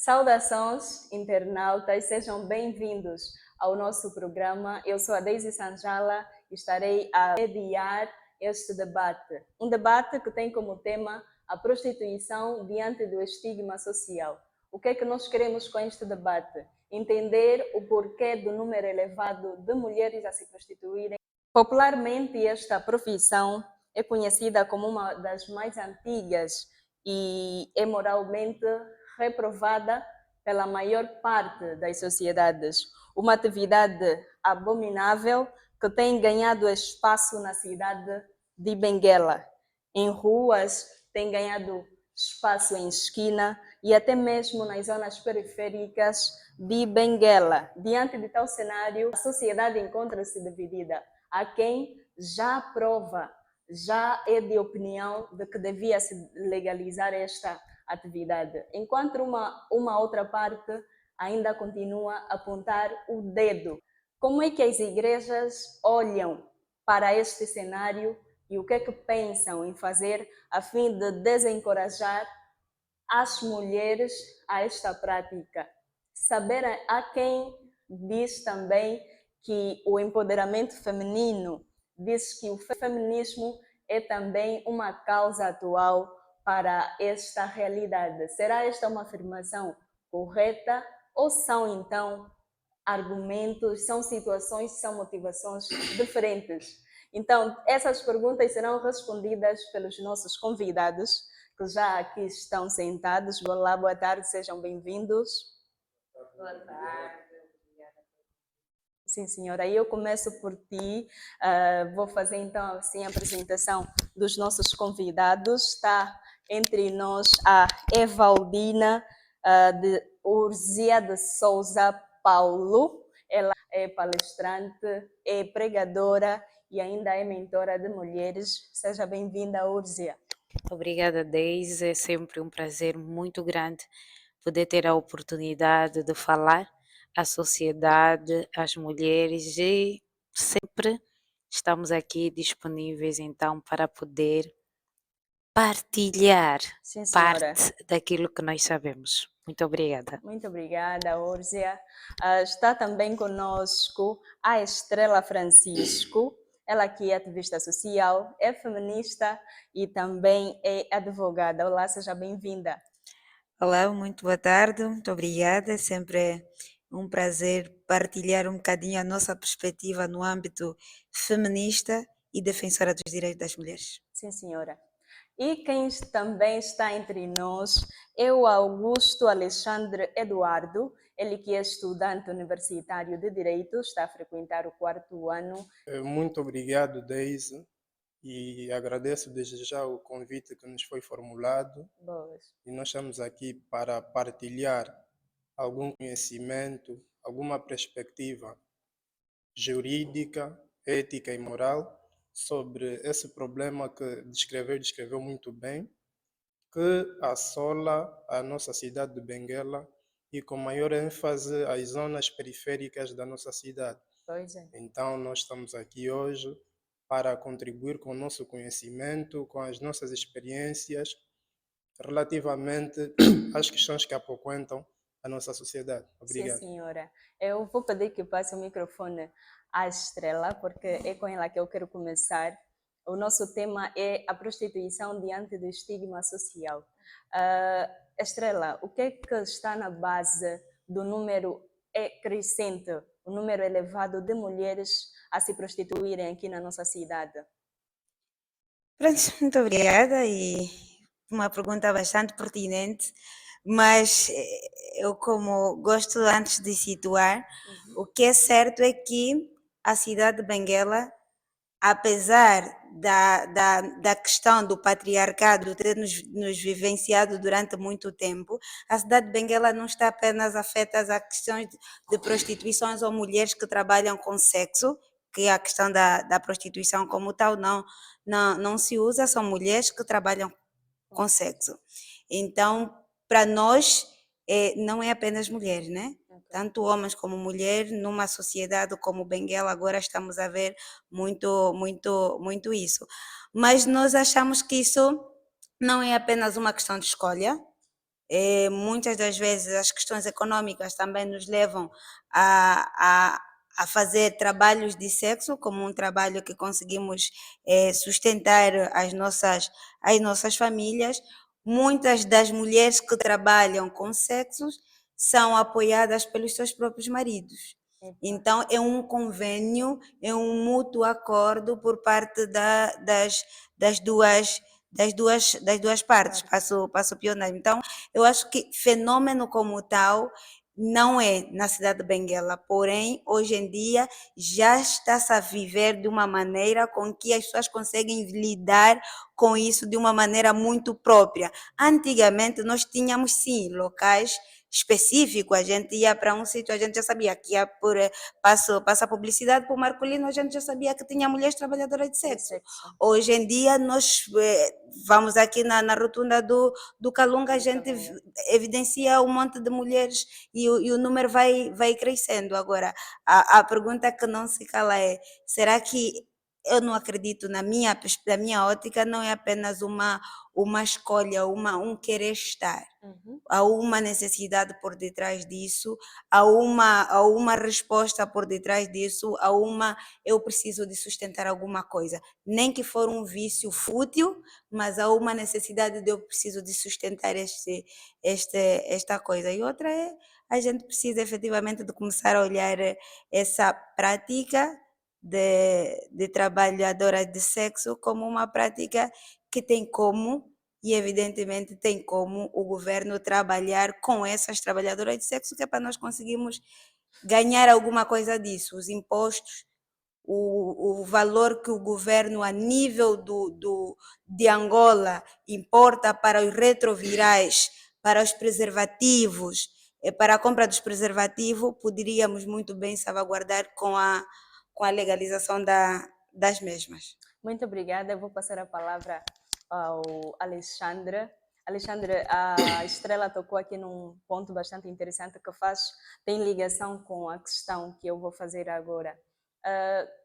Saudações, internautas, sejam bem-vindos ao nosso programa. Eu sou a Daisy Sanjala e estarei a mediar este debate. Um debate que tem como tema a prostituição diante do estigma social. O que é que nós queremos com este debate? Entender o porquê do número elevado de mulheres a se prostituírem. Popularmente, esta profissão é conhecida como uma das mais antigas e é moralmente reprovada pela maior parte das sociedades. Uma atividade abominável que tem ganhado espaço na cidade de Benguela. Em ruas, tem ganhado espaço em esquina e até mesmo nas zonas periféricas de Benguela. Diante de tal cenário, a sociedade encontra-se dividida. Há quem já aprova, já é de opinião de que devia se legalizar esta atividade, enquanto uma outra parte ainda continua a apontar o dedo. Como é que as igrejas olham para este cenário e o que é que pensam em fazer a fim de desencorajar as mulheres a esta prática? Saber a quem diz também que o empoderamento feminino, diz que o feminismo é também uma causa atual para esta realidade. Será esta uma afirmação correta ou são então argumentos, são situações, são motivações diferentes? Então, essas perguntas serão respondidas pelos nossos convidados, que já aqui estão sentados. Olá, boa tarde, sejam bem-vindos. Boa tarde. Sim, senhora. Eu começo por ti. Vou fazer então assim a apresentação dos nossos convidados. Está entre nós a Evaldina de Urzia de Souza Paulo. Ela é palestrante, é pregadora e ainda é mentora de mulheres. Seja bem-vinda, Urzia. Obrigada, Deise. É sempre um prazer muito grande poder ter a oportunidade de falar à sociedade, às mulheres e sempre estamos aqui disponíveis então para poder partilhar Sim, senhora. parte daquilo que nós sabemos. Muito obrigada. Muito obrigada, Úrzia. Está também conosco a Estrela Francisco. Ela que é ativista social, é feminista e também é advogada. Olá, seja bem-vinda. Olá, muito boa tarde, muito obrigada. É sempre um prazer partilhar um bocadinho a nossa perspectiva no âmbito feminista e defensora dos direitos das mulheres. Sim, senhora. E quem também está entre nós é o Augusto Alexandre Eduardo, ele que é estudante universitário de Direito, está a frequentar o 4º ano. Muito obrigado, Deise, e agradeço desde já o convite que nos foi formulado. Boas. E nós estamos aqui para partilhar algum conhecimento, alguma perspectiva jurídica, ética e moral sobre esse problema que descreveu muito bem, que assola a nossa cidade de Benguela e com maior ênfase as zonas periféricas da nossa cidade. Pois é. Então, nós estamos aqui hoje para contribuir com o nosso conhecimento, com as nossas experiências relativamente às questões que apoquentam a nossa sociedade. Obrigado. Sim, senhora. Eu vou pedir que passe o microfone à Estrela, porque é com ela que eu quero começar. O nosso tema é a prostituição diante do estigma social. Estrela, o que é que está na base do número crescente, o número elevado de mulheres a se prostituírem aqui na nossa cidade? Pronto, muito obrigada e uma pergunta bastante pertinente, mas eu como gosto antes de situar, o que é certo é que a cidade de Benguela, apesar da questão do patriarcado ter nos vivenciado durante muito tempo, a cidade de Benguela não está apenas afeta a questões de prostituições ou mulheres que trabalham com sexo, que a questão da prostituição como tal não se usa, são mulheres que trabalham com sexo. Então, para nós, não é apenas mulheres, né? Tanto homens como mulheres, numa sociedade como Benguela, agora estamos a ver muito isso. Mas nós achamos que isso não é apenas uma questão de escolha, Muitas das vezes as questões econômicas também nos levam a, a fazer trabalhos de sexo, como um trabalho que conseguimos sustentar as nossas famílias. Muitas das mulheres que trabalham com sexos são apoiadas pelos seus próprios maridos. Epa. Então, é um convênio, é um mútuo acordo por parte das duas partes, passo o pioneiro. Então, eu acho que fenômeno como tal não é na cidade de Benguela, porém, hoje em dia, já está-se a viver de uma maneira com que as pessoas conseguem lidar com isso de uma maneira muito própria. Antigamente, nós tínhamos, sim, locais específicos, a gente ia para um sítio, a gente já sabia que ia por passa a publicidade para o Marcolino, a gente já sabia que tinha mulheres trabalhadoras de sexo. Hoje em dia, nós vamos aqui na rotunda do Calunga, a gente evidencia um monte de mulheres e o número vai crescendo. Agora, a pergunta que não se cala é: será que eu não acredito, na minha ótica, não é apenas uma escolha, um querer estar. Há uma necessidade por detrás disso, há uma resposta por detrás disso, eu preciso de sustentar alguma coisa. Nem que for um vício fútil, mas há uma necessidade de eu preciso de sustentar esta coisa. E outra é, a gente precisa efetivamente de começar a olhar essa prática de trabalhadoras de sexo como uma prática que tem como, e evidentemente tem como, o governo trabalhar com essas trabalhadoras de sexo, que é para nós conseguirmos ganhar alguma coisa disso, os impostos, o valor que o governo, a nível de Angola, importa para os retrovirais, para os preservativos, para a compra dos preservativos, poderíamos muito bem salvaguardar com a legalização das mesmas. Muito obrigada. Eu vou passar a palavra ao Alexandre. Alexandre, a Estrela tocou aqui num ponto bastante interessante que tem ligação com a questão que eu vou fazer agora.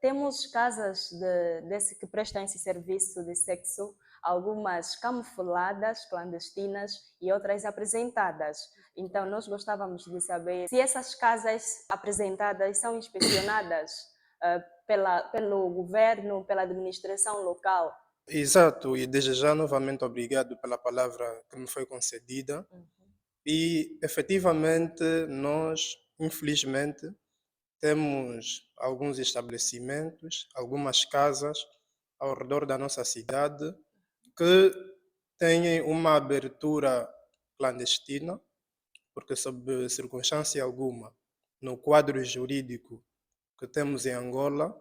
Temos casas que prestam esse serviço de sexo, algumas camufladas, clandestinas e outras apresentadas. Então, nós gostávamos de saber se essas casas apresentadas são inspecionadas pelo governo, pela administração local. Exato, e desde já novamente obrigado pela palavra que me foi concedida. E efetivamente nós, infelizmente, temos alguns estabelecimentos, algumas casas ao redor da nossa cidade que têm uma abertura clandestina, porque sob circunstância alguma, no quadro jurídico que temos em Angola,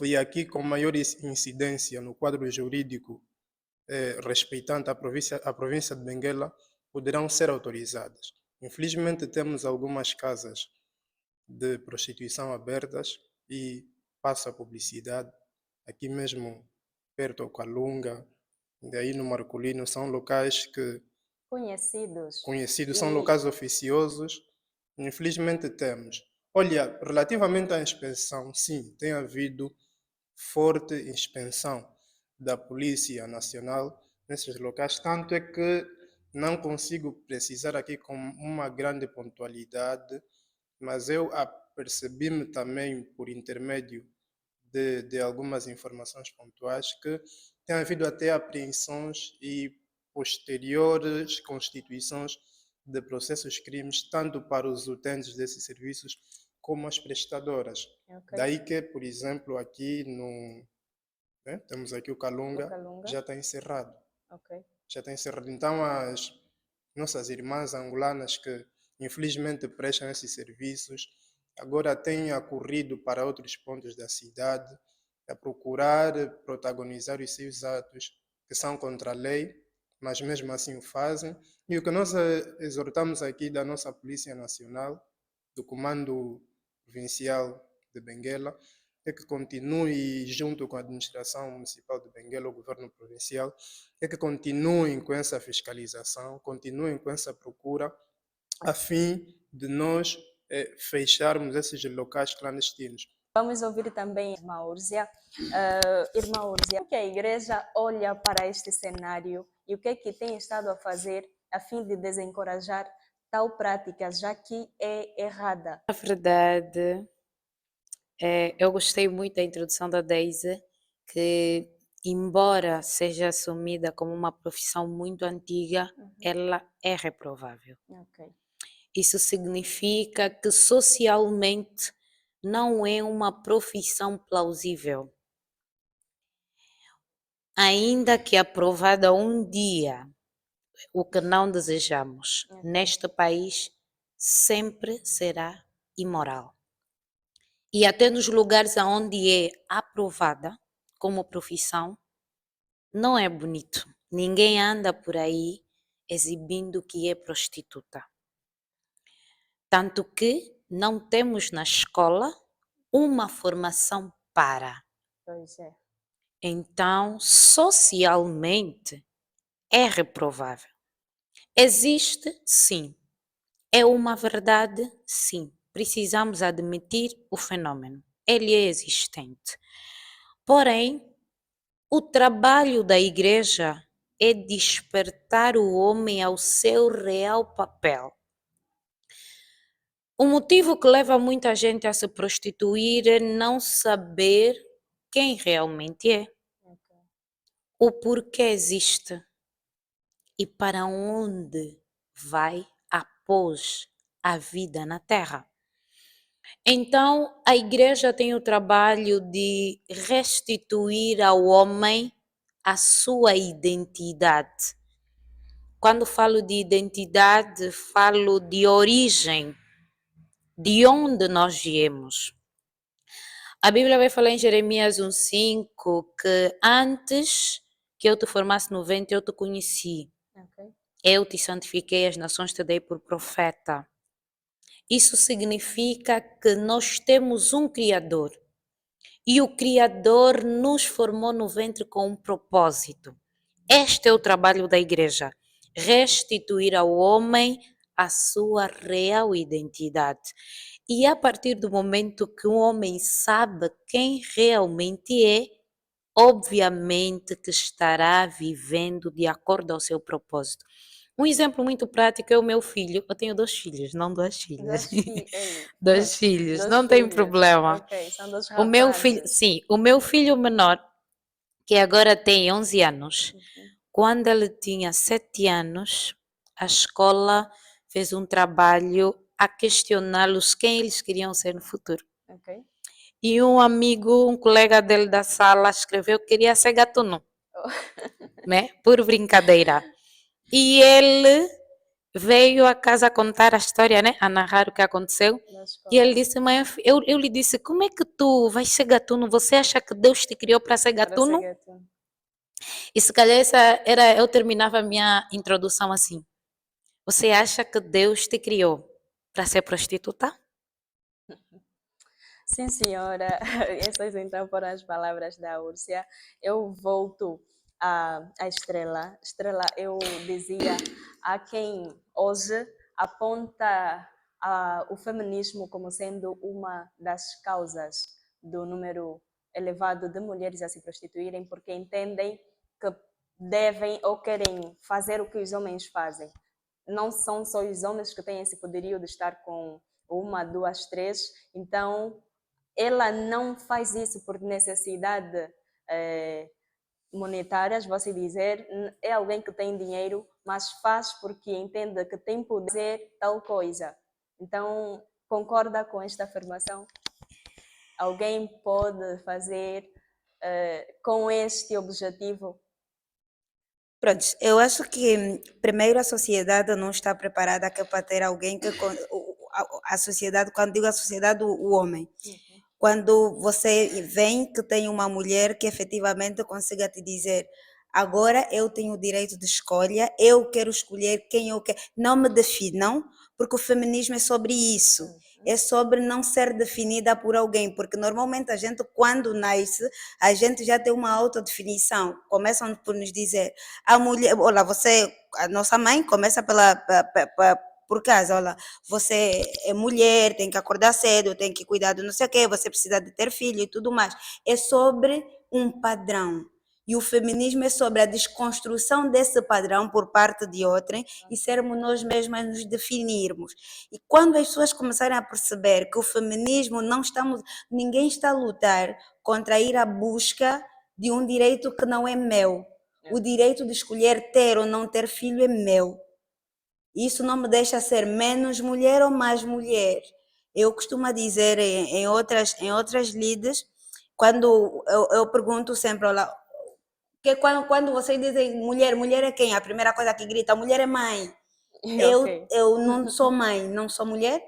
e aqui com maior incidência no quadro jurídico respeitante a província de Benguela, poderão ser autorizadas. Infelizmente temos algumas casas de prostituição abertas e passa a publicidade, aqui mesmo perto ao Calunga, daí no Marcolino, são locais que conhecidos, são locais oficiosos. Infelizmente temos. Olha, relativamente à inspeção, sim, tem havido forte inspeção da Polícia Nacional nesses locais, tanto é que não consigo precisar aqui com uma grande pontualidade, mas eu apercebi-me também por intermédio de algumas informações pontuais que tem havido até apreensões e posteriores constituições de processos crimes, tanto para os utentes desses serviços como as prestadoras. Okay. Daí que, por exemplo, aqui temos aqui o Calunga, já está encerrado. Okay. Já está encerrado. Então, as nossas irmãs angolanas que infelizmente prestam esses serviços, agora têm acorrido para outros pontos da cidade a procurar protagonizar os seus atos que são contra a lei, mas mesmo assim o fazem. E o que nós exortamos aqui da nossa Polícia Nacional, do Comando Provincial de Benguela, é que continue junto com a administração municipal de Benguela, o governo provincial, é que continuem com essa fiscalização, continuem com essa procura, a fim de nós fecharmos esses locais clandestinos. Vamos ouvir também a irmã Úrzia. Irmã Úrzia, como que a igreja olha para este cenário e o que é que tem estado a fazer a fim de desencorajar tal prática, já que é errada? Na verdade, eu gostei muito da introdução da Daisy, que embora seja assumida como uma profissão muito antiga, ela é reprovável. Ok. Isso significa que socialmente não é uma profissão plausível. Ainda que aprovada um dia, o que não desejamos, neste país sempre será imoral. E até nos lugares onde é aprovada como profissão, não é bonito. Ninguém anda por aí exibindo que é prostituta. Tanto que não temos na escola uma formação para. Pois é. Então, socialmente, é reprovável. Existe? Sim. É uma verdade? Sim. Precisamos admitir o fenômeno. Ele é existente. Porém, o trabalho da igreja é despertar o homem ao seu real papel. O motivo que leva muita gente a se prostituir é não saber quem realmente é, o porquê existe e para onde vai após a vida na Terra. Então, a igreja tem o trabalho de restituir ao homem a sua identidade. Quando falo de identidade, falo de origem, de onde nós viemos. A Bíblia vai falar em Jeremias 1,5 que antes que eu te formasse no ventre, eu te conheci. Ok. Eu te santifiquei, as nações te dei por profeta. Isso significa que nós temos um Criador. E o Criador nos formou no ventre com um propósito. Este é o trabalho da igreja: restituir ao homem a sua real identidade. E a partir do momento que o homem sabe quem realmente é, obviamente que estará vivendo de acordo ao seu propósito. Um exemplo muito prático é o meu filho. Eu tenho 2 filhos, não 2 filhas. 2 filhos, Dois não tem filhos. problema. Ok, são dois O meu filho, rapazes. sim, o meu filho menor, que agora tem 11 anos, quando ele tinha 7 anos, a escola fez um trabalho a questioná-los quem eles queriam ser no futuro. Ok. E um amigo, um colega dele da sala escreveu que queria ser gatuno, né? Por brincadeira. E ele veio a casa contar a história, né? A narrar o que aconteceu. Da E ele escola. disse, mãe, eu lhe disse, como é que tu vais ser gatuno? Você acha que Deus te criou para ser Para ser gatuno? gatuno. E se calhar eu terminava a minha introdução assim. Você acha que Deus te criou para ser prostituta? Sim, senhora. Essas então foram as palavras da Úrsula. Eu volto à Estrela. Estrela, eu dizia a quem hoje aponta o feminismo como sendo uma das causas do número elevado de mulheres a se prostituírem, porque entendem que devem ou querem fazer o que os homens fazem. Não são só os homens que têm esse poderio de estar com uma, duas, três. Então, ela não faz isso por necessidade monetárias, você dizer, é alguém que tem dinheiro, mas faz porque entende que tem poder fazer tal coisa. Então, concorda com esta afirmação? Alguém pode fazer com este objetivo? Pronto, eu acho que primeiro a sociedade não está preparada aqui para ter alguém que a sociedade, quando digo a sociedade, o homem. Quando você vem que tem uma mulher que efetivamente consiga te dizer, agora eu tenho o direito de escolha, eu quero escolher quem eu quero, não me definam, porque o feminismo é sobre isso. É sobre não ser definida por alguém, porque normalmente a gente, quando nasce, a gente já tem uma autodefinição. Começam por nos dizer, a mulher, olha, você, a nossa mãe começa por casa, olha, você é mulher, tem que acordar cedo, tem que cuidar do não sei o quê, você precisa de ter filho e tudo mais. É sobre um padrão. E o feminismo é sobre a desconstrução desse padrão por parte de outrem e sermos nós mesmas nos definirmos. E quando as pessoas começarem a perceber que o feminismo ninguém está a lutar contra ir à busca de um direito que não é meu. O direito de escolher ter ou não ter filho é meu. Isso não me deixa ser menos mulher ou mais mulher. Eu costumo dizer em outras lides, quando eu pergunto sempre, olha, que quando vocês dizem mulher, mulher é quem? A primeira coisa que grita, mulher é mãe. Ok. Eu não sou mãe, não sou mulher?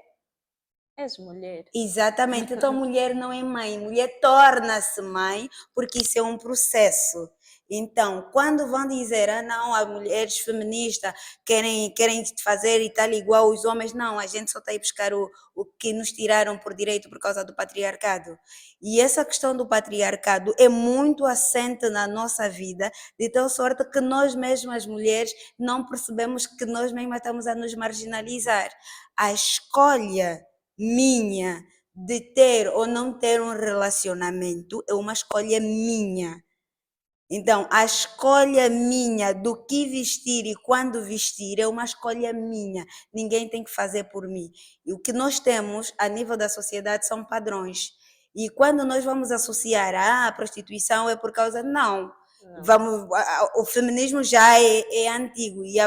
És mulher. Exatamente, então mulher não é mãe, mulher torna-se mãe porque isso é um processo. Então, quando vão dizer, não, as mulheres feministas querem fazer e tal igual os homens, não, a gente só está a ir buscar o que nos tiraram por direito por causa do patriarcado. E essa questão do patriarcado é muito assente na nossa vida, de tal sorte que nós mesmas mulheres não percebemos que nós mesmas estamos a nos marginalizar. A escolha minha de ter ou não ter um relacionamento é uma escolha minha. Então, a escolha minha do que vestir e quando vestir é uma escolha minha. Ninguém tem que fazer por mim. E o que nós temos a nível da sociedade são padrões. E quando nós vamos associar a prostituição é por causa. Não. O feminismo já é antigo e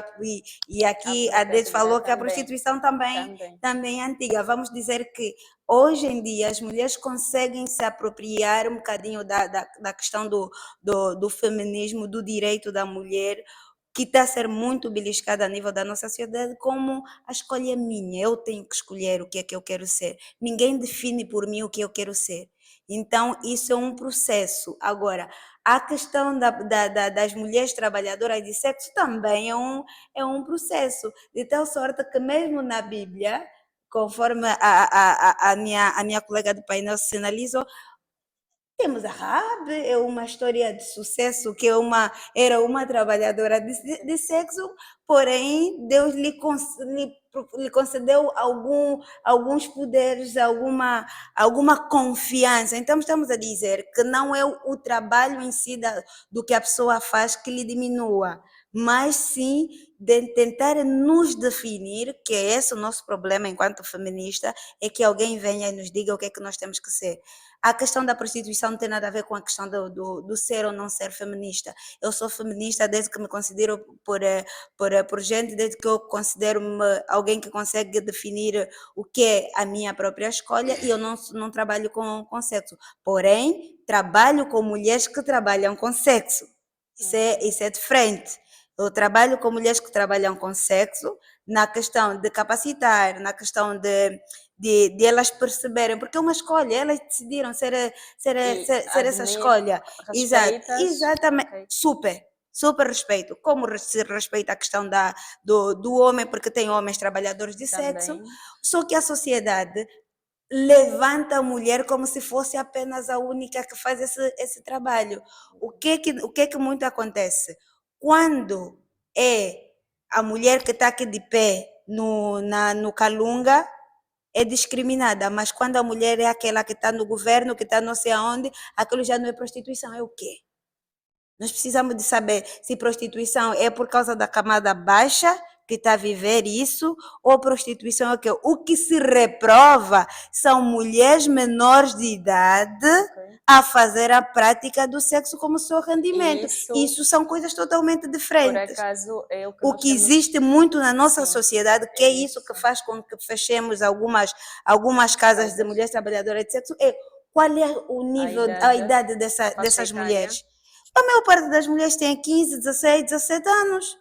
aqui a Dede falou que a prostituição também é antiga. Vamos dizer que hoje em dia as mulheres conseguem se apropriar um bocadinho da questão do feminismo, do direito da mulher, que está a ser muito beliscada a nível da nossa sociedade, como a escolha minha. Eu tenho que escolher o que é que eu quero ser. Ninguém define por mim o que eu quero ser. Então, isso é um processo. Agora, a questão das mulheres trabalhadoras de sexo também é um processo, de tal sorte que mesmo na Bíblia, conforme a minha colega do painel sinalizou, temos a Raab, é uma história de sucesso, que era uma trabalhadora de sexo, porém Deus lhe concedeu alguns poderes, alguma confiança. Então estamos a dizer que não é o trabalho em si do que a pessoa faz que lhe diminua, mas sim de tentar nos definir, que é esse o nosso problema enquanto feminista, é que alguém venha e nos diga o que é que nós temos que ser. A questão da prostituição não tem nada a ver com a questão do ser ou não ser feminista. Eu sou feminista desde que me considero por gente, desde que eu considero-me alguém que consegue definir o que é a minha própria escolha, e eu não trabalho com sexo. Porém, trabalho com mulheres que trabalham com sexo. Isso é diferente. Eu trabalho com mulheres que trabalham com sexo na questão de capacitar, na questão de elas perceberem, porque é uma escolha, elas decidiram ser essa escolha. Exatamente, Okay. super respeito. Como se respeita a questão do homem, porque tem homens trabalhadores de sexo, só que a sociedade levanta a mulher como se fosse apenas a única que faz esse trabalho. O que que muito acontece? Quando é a mulher que está aqui de pé no Calunga, é discriminada, mas quando a mulher é aquela que está no governo, que está não sei aonde, aquilo já não é prostituição, é o quê? Nós precisamos de saber se prostituição é por causa da camada baixa que está a viver isso, ou prostituição é o quê? O que se reprova são mulheres menores de idade a fazer a prática do sexo como seu rendimento. Isso são coisas totalmente diferentes. Por acaso, o que existe muito na nossa sociedade, que é isso que faz com que fechemos algumas casas de mulheres trabalhadoras de sexo, é qual é o nível, a idade dessas mulheres. A maior parte das mulheres tem 15, 16, 17 anos.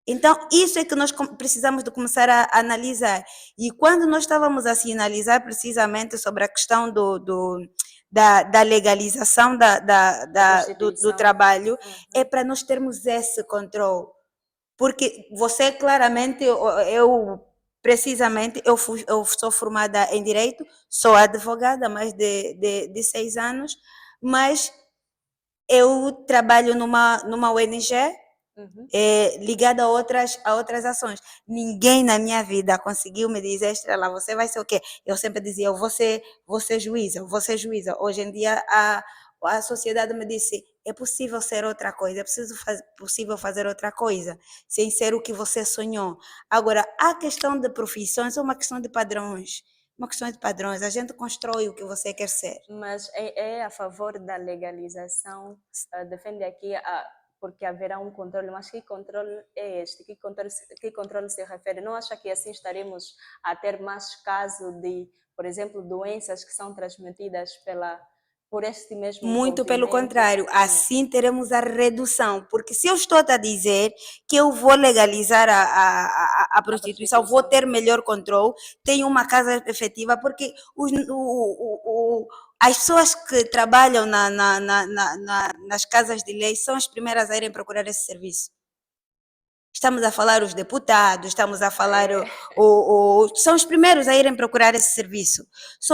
Então, isso é que nós precisamos de começar a analisar. E quando nós estávamos a sinalizar precisamente sobre a questão da legalização do trabalho, é para nós termos esse controle. Porque você claramente, precisamente, eu sou formada em Direito, sou advogada há mais de 6 anos, mas eu trabalho numa ONG ligada a outras ações. Ninguém na minha vida conseguiu me dizer, Estrela, você vai ser o quê? Eu sempre dizia, eu vou ser juíza, eu vou ser juíza. Hoje em dia a sociedade me disse, é possível ser outra coisa, possível fazer outra coisa, sem ser o que você sonhou. Agora, a questão de profissões é uma questão de padrões. Uma questão de padrões, a gente constrói o que você quer ser. Mas é a favor da legalização, defende aqui, porque haverá um controle, mas que controle é este? Que controle se refere? Não acha que assim estaremos a ter mais casos de, por exemplo, doenças que são transmitidas por este mesmo Muito pelo envolvimento? contrário, assim teremos a redução, porque se eu estou a dizer que eu vou legalizar a prostituição, vou ter melhor controle, tenho uma casa efetiva, porque as pessoas que trabalham nas casas de lei são as primeiras a irem procurar esse serviço. Estamos a falar os deputados, estamos a falar, são os primeiros a irem procurar esse serviço.